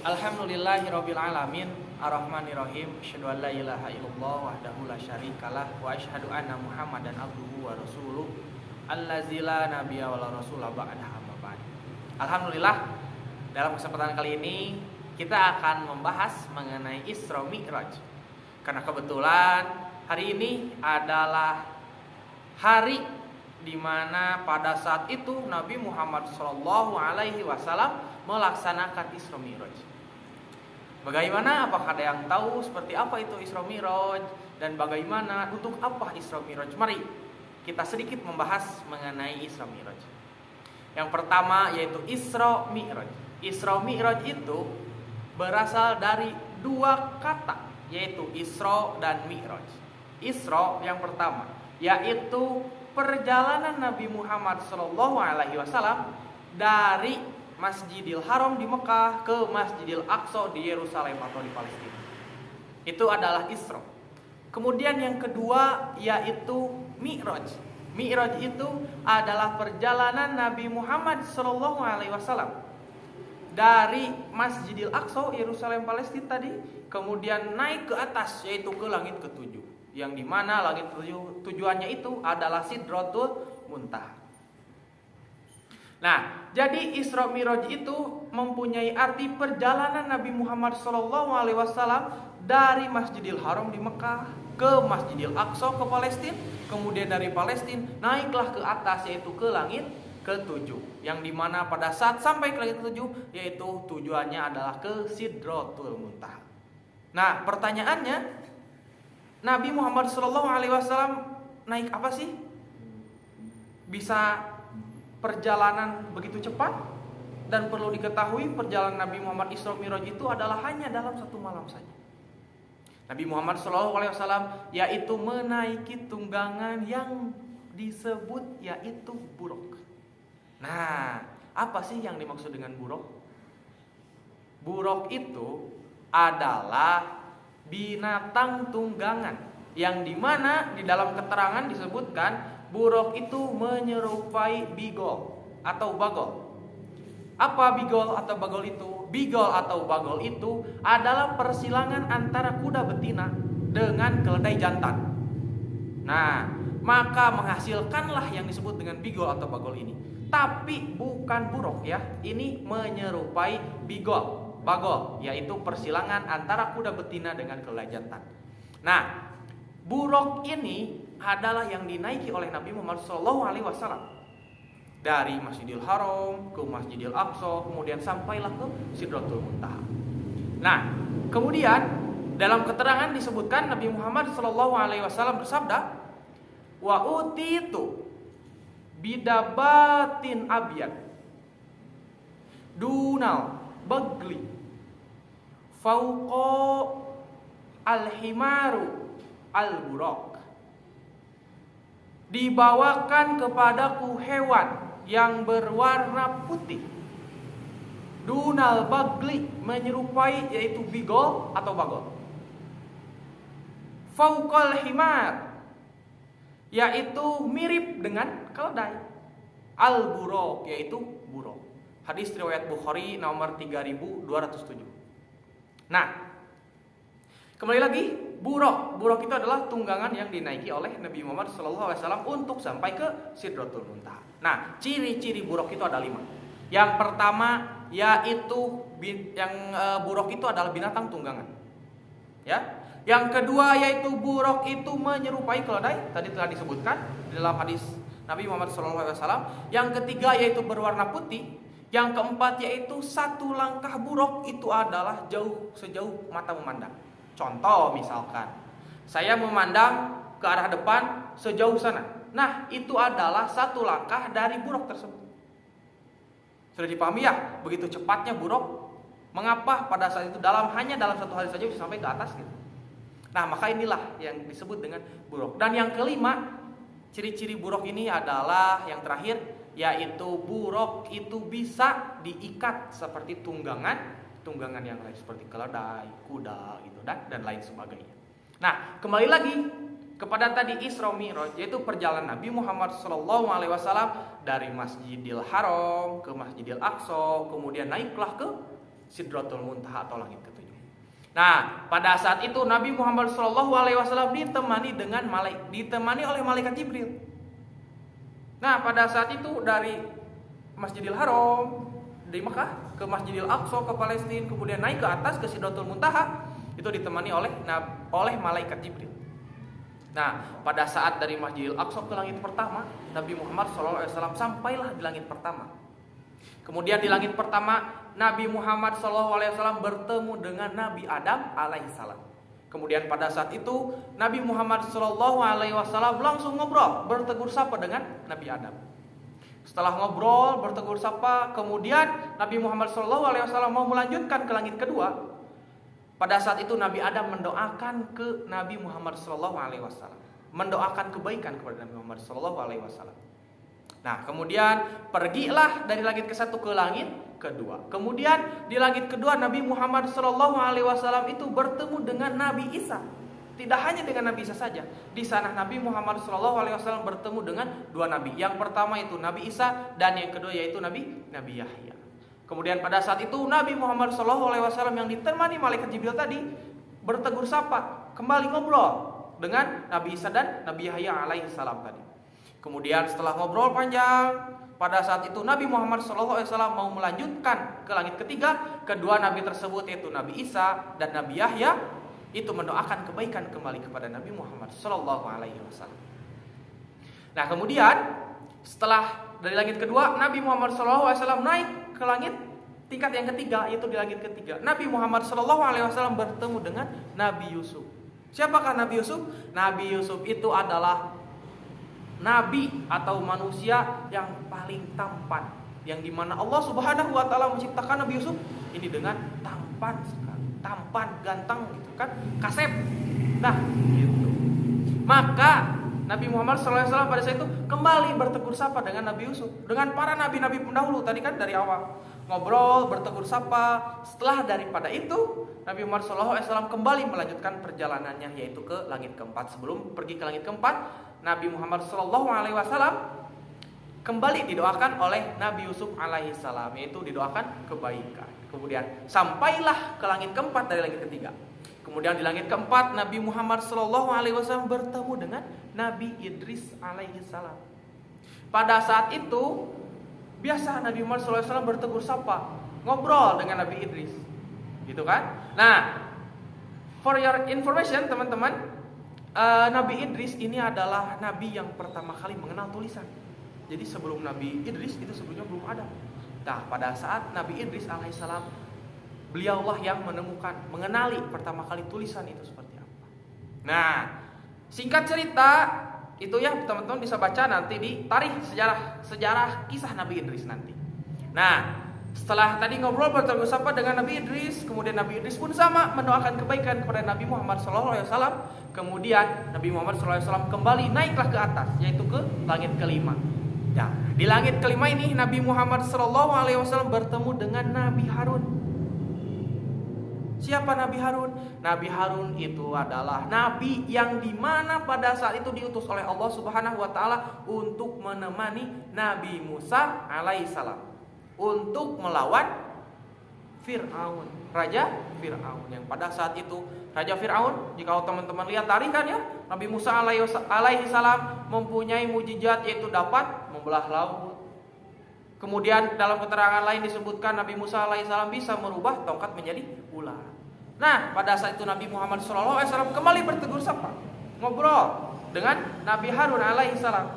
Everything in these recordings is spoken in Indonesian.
Alhamdulillahirabbil alamin arrahmanirrahim asyhadu an la ilaha illallah wahdahu la syarikalah wa asyhadu anna muhammadan abduhu wa rasuluh allazi la nabiyya wa la rasula ba'dahu amma ba'd. Alhamdulillah, dalam kesempatan kali ini kita akan membahas mengenai Isra Mi'raj. Karena kebetulan hari ini adalah hari di mana pada saat itu Nabi Muhammad SAW melaksanakan Isra Mi'raj. Bagaimana? Apakah ada yang tahu seperti apa itu Isra Mi'raj dan bagaimana untuk apa Isra Mi'raj? Mari kita sedikit membahas mengenai Isra Mi'raj. Yang pertama yaitu Isra Mi'raj. Isra Mi'raj itu berasal dari dua kata, yaitu Isra dan Mi'raj. Isra yang pertama yaitu perjalanan Nabi Muhammad SAW dari Masjidil Haram di Mekah ke Masjidil Aqsa di Yerusalem atau di Palestina. Itu adalah Isra. Kemudian yang kedua yaitu Mi'raj. Mi'raj itu adalah perjalanan Nabi Muhammad SAW dari Masjidil Aqsa Yerusalem Palestina tadi, kemudian naik ke atas yaitu ke langit ketujuh, yang dimana langit tujuannya itu adalah Sidratul Muntaha. Nah, jadi Isra Mi'raj itu mempunyai arti perjalanan Nabi Muhammad SAW dari Masjidil Haram di Mekah ke Masjidil Aqsa ke Palestina, kemudian dari Palestina naiklah ke atas yaitu ke langit ketujuh, yang dimana pada saat sampai ke langit ketujuh yaitu tujuannya adalah ke Sidratul Muntaha. Nah, pertanyaannya, Nabi Muhammad SAW naik apa sih? Bisa perjalanan begitu cepat, dan perlu diketahui perjalanan Nabi Muhammad Isra Mi'raj itu adalah hanya dalam satu malam saja. Nabi Muhammad SAW yaitu menaiki tunggangan yang disebut yaitu buruk. Nah, apa sih yang dimaksud dengan buruk? Buruk itu adalah binatang tunggangan, yang dimana di dalam keterangan disebutkan buruk itu menyerupai bigol atau bagol. Apa bigol atau bagol itu? Bigol atau bagol itu adalah persilangan antara kuda betina dengan keledai jantan. Nah, maka menghasilkanlah yang disebut dengan bigol atau bagol ini. Tapi bukan buruk ya, ini menyerupai bigol, bagol, yaitu persilangan antara kuda betina dengan keledai jantan. Nah, buruk ini adalah yang dinaiki oleh Nabi Muhammad SAW dari Masjidil Haram ke Masjidil Aqsa, kemudian sampailah ke Sidratul Muntaha. Nah, kemudian dalam keterangan disebutkan Nabi Muhammad SAW bersabda, wa utitu bidabatin abyad dunal bagli fauqa al-himaru al-buraq. Dibawakan kepadaku hewan yang berwarna putih, dunal bagli menyerupai yaitu bigol atau bagol, fauqal himar yaitu mirip dengan keledai, al-buraq yaitu buruk. Hadis riwayat Bukhari nomor 3207. Nah, kembali lagi, buruk itu adalah tunggangan yang dinaiki oleh Nabi Muhammad SAW untuk sampai ke Sidratul Muntaha. Nah, ciri-ciri buruk itu ada 5. Yang pertama yaitu buruk itu adalah binatang tunggangan. Ya. Yang kedua yaitu buruk itu menyerupai keledai, tadi telah disebutkan di dalam hadis Nabi Muhammad SAW. Yang ketiga yaitu berwarna putih. Yang keempat yaitu satu langkah buruk itu adalah sejauh mata memandang. Contoh misalkan, saya memandang ke arah depan sejauh sana. Nah, itu adalah satu langkah dari buruk tersebut. Sudah dipahami ya? Begitu cepatnya buruk. Mengapa pada saat itu hanya dalam satu hari saja bisa sampai ke atas gitu. Nah, maka inilah yang disebut dengan buruk. Dan yang kelima, ciri-ciri buruk ini adalah yang terakhir, yaitu buruk itu bisa diikat seperti tunggangan yang lain seperti keledai, kuda gitu dan lain sebagainya. Nah, kembali lagi kepada tadi Isra Mi'raj, yaitu perjalanan Nabi Muhammad SAW dari Masjidil Haram ke Masjidil Aqsa, kemudian naiklah ke Sidratul Muntaha atau langit ketujuh. Nah, pada saat itu Nabi Muhammad SAW ditemani oleh malaikat Jibril. Nah, pada saat itu dari Masjidil Haram di Mekah ke Masjidil Aqsa ke Palestina, kemudian naik ke atas ke Sidratul Muntaha, itu ditemani oleh malaikat Jibril. Nah, pada saat dari Masjidil Aqsa ke langit pertama, Nabi Muhammad SAW sampailah di langit pertama. Kemudian di langit pertama, Nabi Muhammad SAW bertemu dengan Nabi Adam alaihissalam. Kemudian pada saat itu, Nabi Muhammad SAW langsung ngobrol, bertegur sapa dengan Nabi Adam. Setelah ngobrol, bertegur sapa, kemudian Nabi Muhammad SAW mau melanjutkan ke langit kedua. Pada saat itu Nabi Adam mendoakan ke Nabi Muhammad SAW, mendoakan kebaikan kepada Nabi Muhammad SAW. Nah, kemudian pergilah dari langit ke-1 ke langit kedua. Kemudian di langit kedua Nabi Muhammad SAW itu bertemu dengan Nabi Isa. Tidak hanya dengan Nabi Isa saja. Di sana Nabi Muhammad SAW bertemu dengan dua nabi. Yang pertama itu Nabi Isa dan yang kedua yaitu Nabi Yahya. Kemudian pada saat itu Nabi Muhammad SAW yang ditemani malaikat Jibril tadi bertegur sapa, kembali ngobrol dengan Nabi Isa dan Nabi Yahya alaihissalam tadi. Kemudian setelah ngobrol panjang, pada saat itu Nabi Muhammad SAW mau melanjutkan ke langit ketiga. Kedua nabi tersebut yaitu Nabi Isa dan Nabi Yahya itu mendoakan kebaikan kembali kepada Nabi Muhammad SAW. Nah, kemudian setelah dari langit kedua Nabi Muhammad SAW naik ke langit tingkat yang ketiga, yaitu di langit ketiga. Nabi Muhammad SAW bertemu dengan Nabi Yusuf. Siapakah Nabi Yusuf? Nabi Yusuf itu adalah nabi atau manusia yang paling tampan, yang dimana Allah Subhanahu wa Ta'ala menciptakan Nabi Yusuf ini dengan tampan sekali, tampan, ganteng gitu kan, kasep. Nah, gitu. Maka Nabi Muhammad SAW pada saat itu kembali bertegur sapa dengan Nabi Yusuf, dengan para nabi-nabi pendahulu tadi kan dari awal ngobrol bertegur sapa. Setelah daripada itu Nabi Muhammad SAW kembali melanjutkan perjalanannya, yaitu ke langit keempat. Sebelum pergi ke langit keempat, Nabi Muhammad SAW kembali didoakan oleh Nabi Yusuf alaihissalam, yaitu didoakan kebaikan. Kemudian sampailah ke langit keempat dari langit ketiga. Kemudian di langit keempat Nabi Muhammad SAW bertemu dengan Nabi Idris alaihissalam. Pada saat itu biasa Nabi Muhammad SAW bertegur sapa, ngobrol dengan Nabi Idris, gitu kan? Nah, for your information teman-teman, Nabi Idris ini adalah Nabi yang pertama kali mengenal tulisan. Jadi sebelum Nabi Idris itu sebelumnya belum ada. Nah, pada saat Nabi Idris alaihissalam, beliaulah yang mengenali pertama kali tulisan itu seperti apa. Nah, singkat cerita itu ya teman-teman bisa baca nanti di tarikh sejarah kisah Nabi Idris nanti. Nah, setelah tadi ngobrol bertegur sapa dengan Nabi Idris, kemudian Nabi Idris pun sama mendoakan kebaikan kepada Nabi Muhammad SAW. Kemudian Nabi Muhammad SAW kembali naiklah ke atas, yaitu ke langit kelima. Nah, di langit kelima ini Nabi Muhammad SAW bertemu dengan Nabi Harun. Siapa Nabi Harun? Nabi Harun itu adalah nabi yang dimana pada saat itu diutus oleh Allah Subhanahu wa Ta'ala untuk menemani Nabi Musa alaihissalam untuk melawan Fir'aun, Raja Fir'aun. Yang pada saat itu Raja Fir'aun, jika teman-teman lihat tarikan ya, Nabi Musa alaihissalam mempunyai mujizat, yaitu dapat membelah laut. Kemudian dalam keterangan lain disebutkan Nabi Musa alaihissalam bisa merubah tongkat menjadi ular. Nah, pada saat itu Nabi Muhammad SAW kembali bertegur sapa, ngobrol dengan Nabi Harun alaihissalam.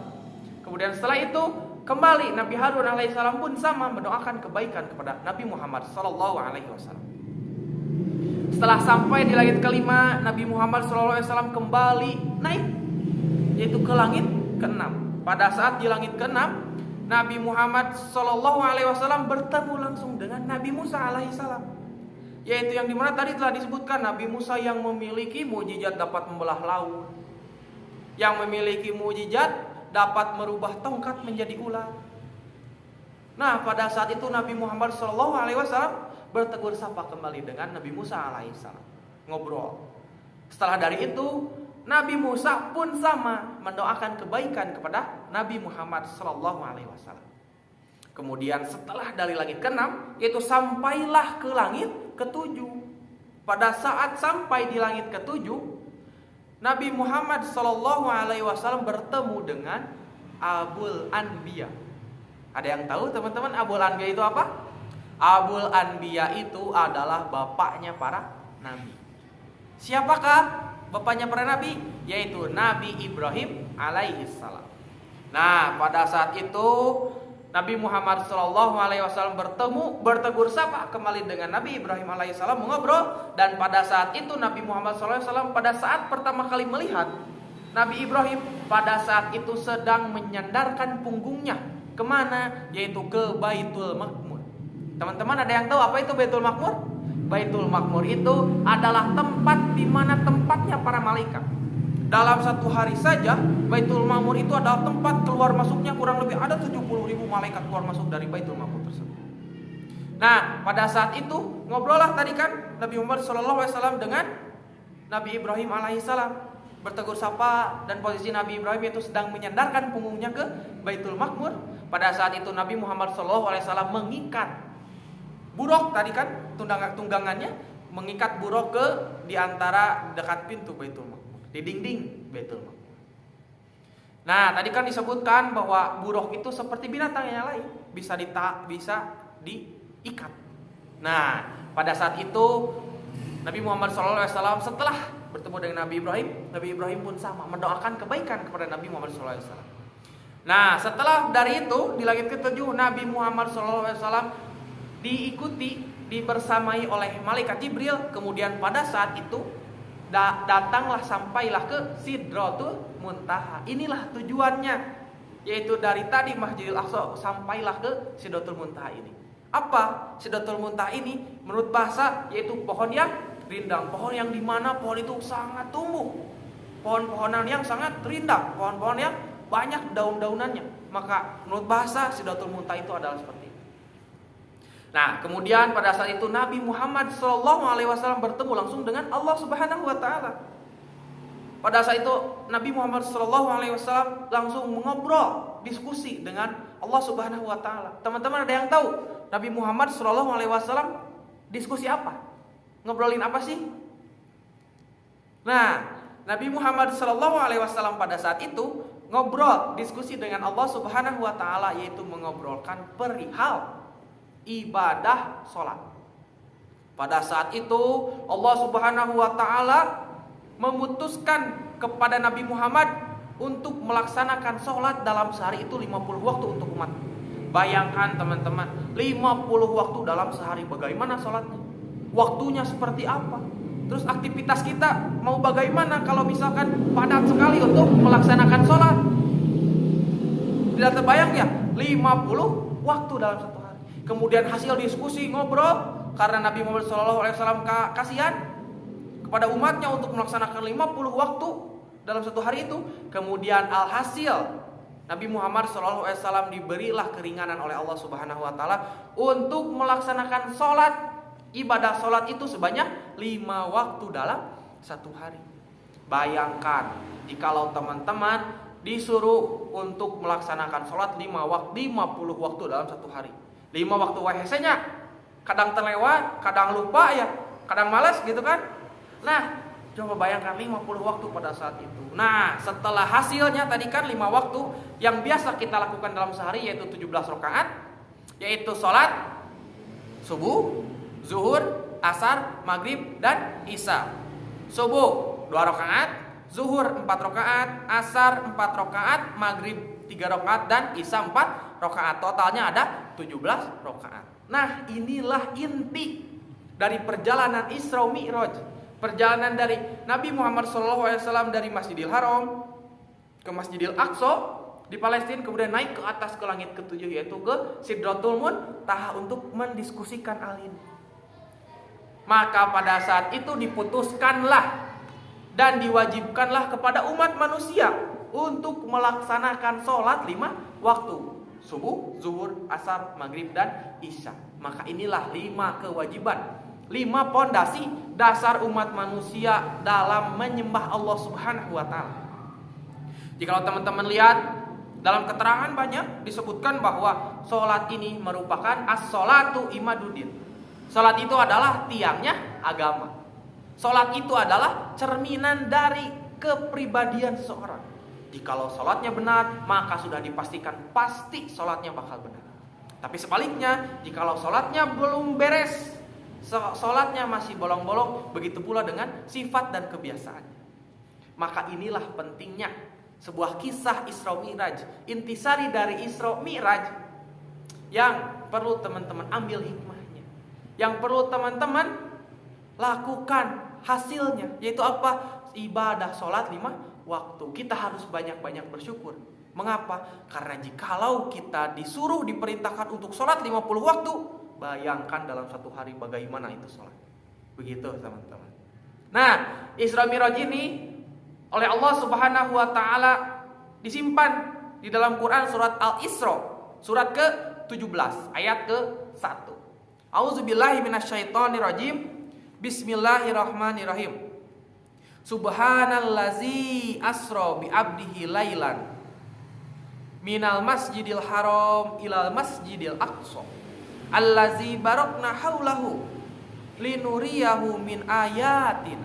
Kemudian setelah itu kembali Nabi Harun alaihissalam pun sama mendoakan kebaikan kepada Nabi Muhammad SAW. Setelah sampai di langit kelima, Nabi Muhammad SAW kembali naik, yaitu ke langit ke-6. Pada saat di langit ke-6, Nabi Muhammad SAW bertemu langsung dengan Nabi Musa alaihissalam, yaitu yang dimana tadi telah disebutkan Nabi Musa yang memiliki mukjizat dapat membelah laut, yang memiliki mukjizat dapat merubah tongkat menjadi ular. Nah, pada saat itu Nabi Muhammad SAW bertegur sapa kembali dengan Nabi Musa alaihissalam, ngobrol. Setelah dari itu Nabi Musa pun sama mendoakan kebaikan kepada Nabi Muhammad SAW. Kemudian setelah dari langit ke-6, yaitu sampailah ke langit ke-7. Pada saat sampai di langit ke-7, Nabi Muhammad SAW bertemu dengan Abul Anbiya. Ada yang tahu teman-teman Abul Anbiya itu apa? Abul Anbiya itu adalah bapaknya para nabi. Siapakah bapaknya para nabi? Yaitu Nabi Ibrahim alaihissalam. Nah, pada saat itu Nabi Muhammad SAW bertegur sapa kembali dengan Nabi Ibrahim alaihissalam, mengobrol. Dan pada saat itu Nabi Muhammad SAW pada saat pertama kali melihat Nabi Ibrahim pada saat itu sedang menyandarkan punggungnya kemana? Yaitu ke Baitul Maqmur. Teman-teman ada yang tahu apa itu Baitul Maqmur? Baitul Maqmur itu adalah tempat di mana tempatnya para malaikat. Dalam satu hari saja Baitul Maqmur itu adalah tempat keluar masuknya kurang lebih ada 70.000 malaikat keluar masuk dari Baitul Maqmur tersebut. Nah, pada saat itu ngobrol lah tadi kan Nabi Muhammad SAW dengan Nabi Ibrahim alaihissalam, bertegur sapa, dan posisi Nabi Ibrahim itu sedang menyandarkan punggungnya ke Baitul Maqmur. Pada saat itu Nabi Muhammad SAW mengikat buruk tadi kan tunggangannya, mengikat buruk ke di antara dekat pintu Baitul Maqmur, di dinding Baitul Maqmur. Nah, tadi kan disebutkan bahwa buruk itu seperti binatang yang lain, bisa diikat. Nah, pada saat itu Nabi Muhammad SAW setelah bertemu dengan Nabi Ibrahim pun sama mendoakan kebaikan kepada Nabi Muhammad SAW. Nah, setelah dari itu di langit ke-7 Nabi Muhammad SAW dibersamai oleh malaikat Jibril. Kemudian pada saat itu datanglah sampailah ke Sidratul Muntaha. Inilah tujuannya, yaitu dari tadi Masjidil Aqsa sampailah ke Sidratul Muntaha ini. Apa Sidratul Muntaha ini? Menurut bahasa yaitu pohon yang rindang, pohon yang dimana pohon itu sangat tumbuh, pohon-pohonan yang sangat rindang, pohon-pohon yang banyak daun-daunannya. Maka menurut bahasa Sidratul Muntaha itu adalah seperti itu. Nah, kemudian pada saat itu Nabi Muhammad SAW bertemu langsung dengan Allah Subhanahu Wa Taala. Pada saat itu Nabi Muhammad SAW langsung mengobrol, diskusi dengan Allah Subhanahu Wa Taala. Teman-teman ada yang tahu Nabi Muhammad SAW diskusi apa? Ngobrolin apa sih? Nah, Nabi Muhammad SAW pada saat itu ngobrol, diskusi dengan Allah Subhanahu Wa Taala, yaitu mengobrolkan perihal ibadah sholat. Pada saat itu Allah Subhanahu Wa Taala memutuskan kepada Nabi Muhammad untuk melaksanakan sholat dalam sehari itu 50 waktu untuk umat. Bayangkan teman-teman, 50 waktu dalam sehari, bagaimana sholatnya? Waktunya seperti apa? Terus aktivitas kita mau bagaimana kalau misalkan padat sekali untuk melaksanakan sholat? Tidak terbayang ya, 50 waktu dalam satu hari. Kemudian hasil diskusi, ngobrol, karena Nabi Muhammad SAW kasihan kepada umatnya untuk melaksanakan 50 waktu dalam satu hari itu. Kemudian alhasil Nabi Muhammad SAW diberilah keringanan oleh Allah Subhanahu Wa Taala untuk melaksanakan sholat, ibadah sholat itu sebanyak 5 waktu dalam satu hari. Bayangkan jikalau teman-teman disuruh untuk melaksanakan sholat 50 waktu dalam satu hari. 5 waktu wahesenya kadang terlewat, kadang lupa ya, kadang malas gitu kan. Nah, coba bayangkan 50 waktu pada saat itu. Nah, setelah hasilnya tadi kan 5 waktu yang biasa kita lakukan dalam sehari, yaitu 17 rakaat, yaitu sholat subuh, zuhur, asar, maghrib, dan isya. Subuh 2 rakaat, zuhur 4 rakaat, asar 4 rakaat, maghrib 3 rakaat, dan isya 4 rakaat. Totalnya ada 17 rakaat. Nah, inilah inti dari perjalanan Isra Mi'raj. Perjalanan dari Nabi Muhammad SAW dari Masjidil Haram ke Masjidil Aqsa di Palestina, kemudian naik ke atas ke langit ke-7, yaitu ke Sidratul Muntaha untuk mendiskusikan hal ini. Maka pada saat itu diputuskanlah dan diwajibkanlah kepada umat manusia untuk melaksanakan sholat 5 waktu, subuh, zuhur, asar, maghrib, dan isya. Maka inilah 5 kewajiban, 5 pondasi dasar umat manusia dalam menyembah Allah Subhanahu Wa Taala. Jika teman-teman lihat Dalam keterangan banyak disebutkan bahwa sholat ini merupakan as-sholatu imaduddin. Sholat itu adalah tiangnya agama. Sholat itu adalah cerminan dari kepribadian seseorang. Jikalau sholatnya benar, maka sudah dipastikan pasti sholatnya bakal benar. Tapi sebaliknya, jikalau sholatnya belum beres, sholatnya masih bolong-bolong, begitu pula dengan sifat dan kebiasaannya. Maka inilah pentingnya sebuah kisah Isra Mi'raj, intisari dari Isra Mi'raj, yang perlu teman-teman ambil hikmahnya, yang perlu teman-teman lakukan hasilnya, yaitu apa? Ibadah sholat 5 waktu. Kita harus banyak-banyak bersyukur. Mengapa? Karena jikalau kita disuruh diperintahkan untuk sholat 50 waktu, bayangkan dalam satu hari bagaimana itu sholat. Begitu teman-teman. Nah, Isra Mi'raj ini oleh Allah Subhanahu wa taala disimpan di dalam Quran surat Al-Isra, surat ke-17 ayat ke-1. A'udzubillahi minasyaitonirrajim. Bismillahirrahmanirrahim. Subhanallazi asra bi abdihi lailan minal masjidil haram ilal masjidil aqsa allazi barakna haulahu linuriyahu min ayatina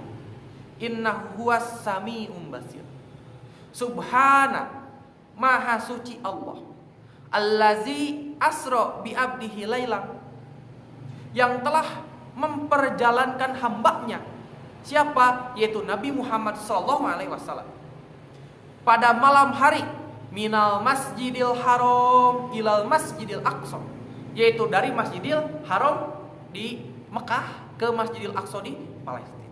innahu huwas sami'um basir. Subhana, maha suci Allah, allazi asra bi abdihi lailan, yang telah memperjalankan hambanya. Siapa? Yaitu Nabi Muhammad SAW pada malam hari, minal masjidil haram ilal masjidil aqsa, yaitu dari Masjidil Haram di Mekah ke Masjidil Aqsa di Palestina.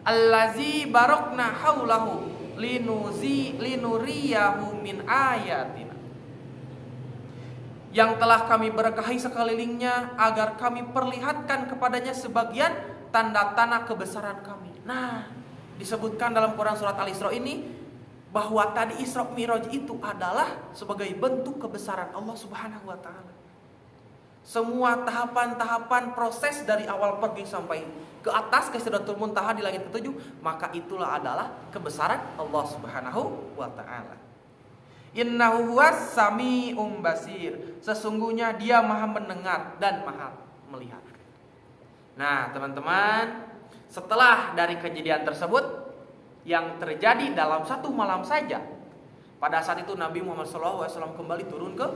Allazi barakna haulahu linuriyahu min ayatina, yang telah kami berkahi sekelilingnya agar kami perlihatkan kepadanya sebagian tanda-tanda kebesaran kami. Nah, disebutkan dalam Quran surat Al-Isra ini bahwa tadi Isra Mi'raj itu adalah sebagai bentuk kebesaran Allah Subhanahu wa taala. Semua tahapan-tahapan proses dari awal pergi sampai ke atas ke Sidratul Muntaha di langit ke-7, maka itulah adalah kebesaran Allah Subhanahu wa taala. Innahu huwas sami'um basir. Sesungguhnya Dia Maha mendengar dan Maha melihat. Nah, teman-teman, setelah dari kejadian tersebut yang terjadi dalam satu malam saja, pada saat itu Nabi Muhammad SAW kembali turun ke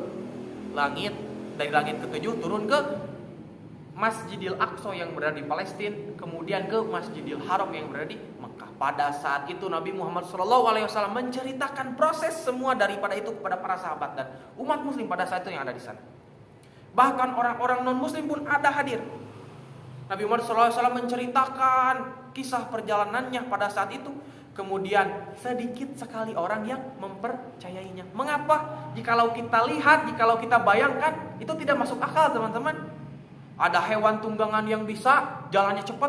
langit, dari langit ke-7 turun ke Masjidil Aqsa yang berada di Palestina, kemudian ke Masjidil Haram yang berada di Mekah. Pada saat itu Nabi Muhammad SAW menceritakan proses semua daripada itu kepada para sahabat dan umat muslim pada saat itu yang ada di sana. Bahkan orang-orang non-muslim pun ada hadir. Nabi Muhammad SAW menceritakan kisah perjalanannya pada saat itu. Kemudian sedikit sekali orang yang mempercayainya. Mengapa? Jikalau kita lihat, jikalau kita bayangkan, itu tidak masuk akal teman-teman. Ada hewan tunggangan yang bisa jalannya cepat,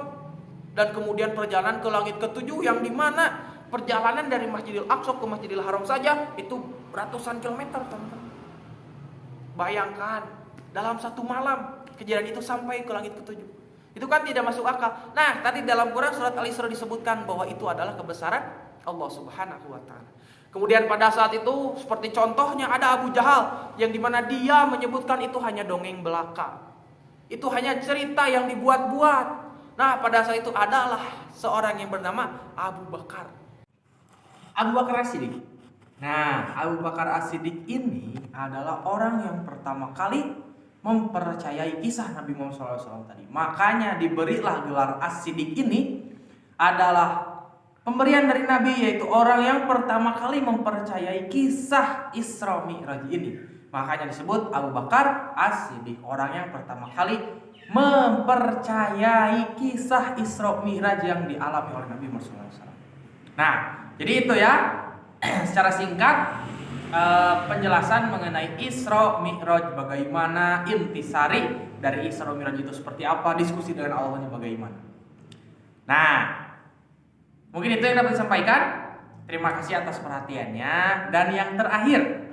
dan kemudian perjalanan ke langit ke-7 yang dimana perjalanan dari Masjidil Aqsa ke Masjidil Haram saja itu ratusan kilometer teman-teman. Bayangkan dalam satu malam kejadian itu sampai ke langit ke-7. Itu kan tidak masuk akal. Nah, tadi dalam Quran surat Al-Isra disebutkan bahwa itu adalah kebesaran Allah Subhanahu wa taala. Kemudian pada saat itu seperti contohnya ada Abu Jahal yang dimana dia menyebutkan itu hanya dongeng belaka. Itu hanya cerita yang dibuat-buat. Nah, pada saat itu adalah seorang yang bernama Abu Bakar. Abu Bakar As-Siddiq. Nah, Abu Bakar As-Siddiq ini adalah orang yang pertama kali mempercayai kisah Nabi Muhammad SAW tadi. Makanya diberilah gelar As-Siddiq ini adalah pemberian dari Nabi, yaitu orang yang pertama kali mempercayai kisah Isra Mi'raj ini. Makanya disebut Abu Bakar As-Siddiq, orang yang pertama kali mempercayai kisah Isra Mi'raj yang dialami oleh Nabi Muhammad SAW. Nah, jadi itu ya secara singkat penjelasan mengenai Isra Mi'raj, bagaimana intisari dari Isra Mi'raj itu seperti apa, diskusi dengan Allahnya bagaimana. Nah, mungkin itu yang dapat disampaikan. Terima kasih atas perhatiannya. Dan yang terakhir,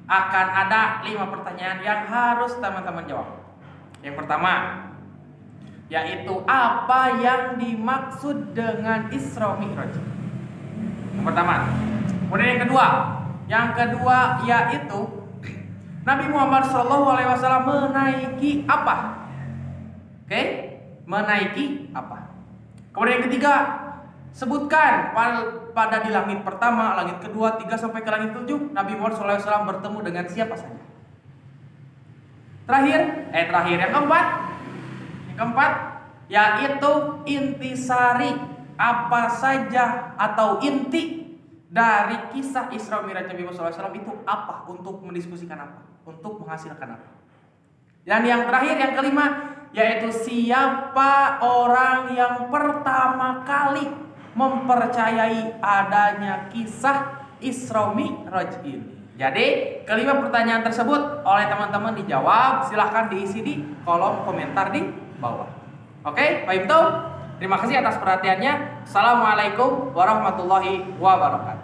akan ada 5 pertanyaan yang harus teman-teman jawab. Yang pertama, yaitu apa yang dimaksud dengan Isra Mi'raj. Yang pertama. Kemudian yang kedua, Yang kedua yaitu Nabi Muhammad SAW menaiki apa? Oke, menaiki apa? Kemudian yang ketiga, sebutkan pada di langit pertama, langit kedua, 3 sampai ke langit 7, Nabi Muhammad SAW bertemu dengan siapa saja. Terakhir yang keempat yaitu intisari, apa saja atau inti dari kisah Isra Mi'raj Nabi Muhammad SAW itu apa, untuk mendiskusikan apa, untuk menghasilkan apa. Dan yang terakhir, yang kelima, yaitu siapa orang yang pertama kali mempercayai adanya kisah Isra Mi'raj ini. Jadi kelima pertanyaan tersebut oleh teman-teman dijawab, silahkan diisi di kolom komentar di bawah. Oke, Pak Ibtu, terima kasih atas perhatiannya. Assalamualaikum warahmatullahi wabarakatuh.